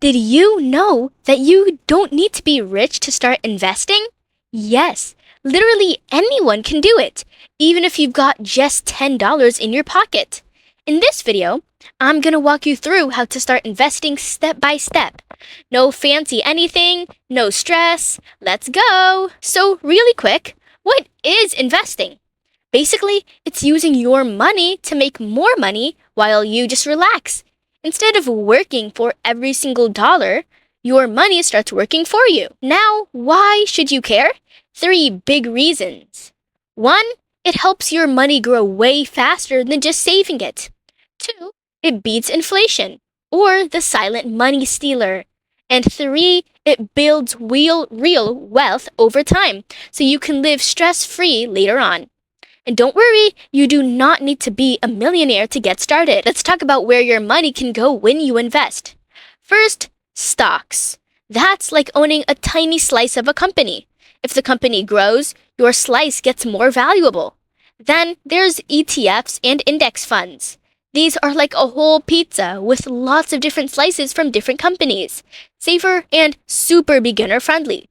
Did you know that you don't need to be rich to start investing? Yes, literally anyone can do it, even if you've got just $10 in your pocket. In this video, I'm gonna walk you through how to start investing step by step. No fancy anything, no stress, let's go! So, really quick, what is investing? Basically, it's using your money to make more money while you just relax. Instead of working for every single dollar, your money starts working for you. Now, why should you care? 3 big reasons. 1. It helps your money grow way faster than just saving it. 2. It beats inflation, or the silent money stealer. And 3. It builds real wealth over time, so you can live stress-free later on. And don't worry, you do not need to be a millionaire to get started. Let's talk about where your money can go when you invest. First, stocks. That's like owning a tiny slice of a company. If the company grows, your slice gets more valuable. Then there's ETFs and index funds. These are like a whole pizza with lots of different slices from different companies, safer and super beginner friendly.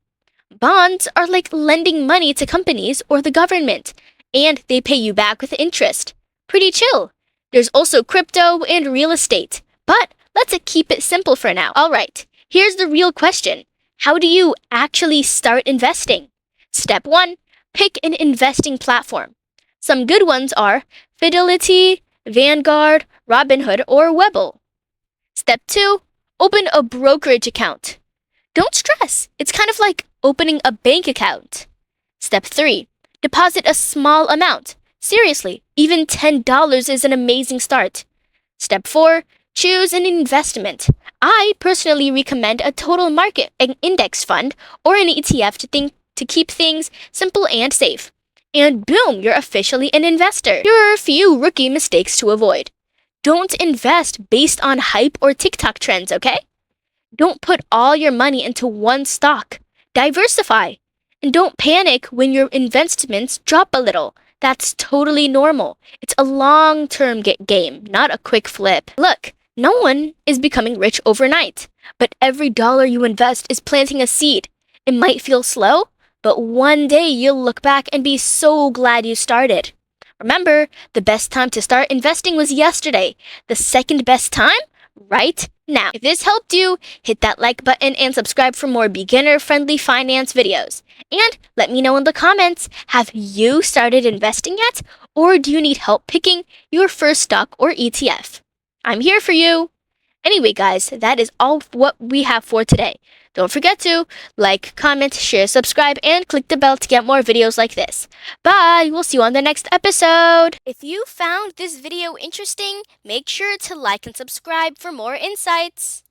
Bonds are like lending money to companies or the government, and they pay you back with interest. Pretty chill. There's also crypto and real estate, but let's keep it simple for now. Alright, here's the real question. How do you actually start investing? Step 1. Pick an investing platform. Some good ones are Fidelity, Vanguard, Robinhood, or Webull. Step 2. Open a brokerage account. Don't stress, it's kind of like opening a bank account. Step 3. Deposit a small amount. Seriously, even $10 is an amazing start. Step 4. Choose an investment. I personally recommend a total market index fund or an ETF to keep things simple and safe. And boom, you're officially an investor. Here are a few rookie mistakes to avoid. Don't invest based on hype or TikTok trends, okay? Don't put all your money into one stock. Diversify. And don't panic when your investments drop a little. That's totally normal. It's a long-term game, not a quick flip. Look, no one is becoming rich overnight, but every dollar you invest is planting a seed. It might feel slow, but one day you'll look back and be so glad you started. Remember, the best time to start investing was yesterday. The second best time? Right now. If this helped you, hit that like button and subscribe for more beginner-friendly finance videos. And let me know in the comments, have you started investing yet? Or do you need help picking your first stock or ETF? I'm here for you. Anyway, guys, that is all what we have for today. Don't forget to like, comment, share, subscribe, and click the bell to get more videos like this. Bye! We'll see you on the next episode. If you found this video interesting, make sure to like and subscribe for more insights.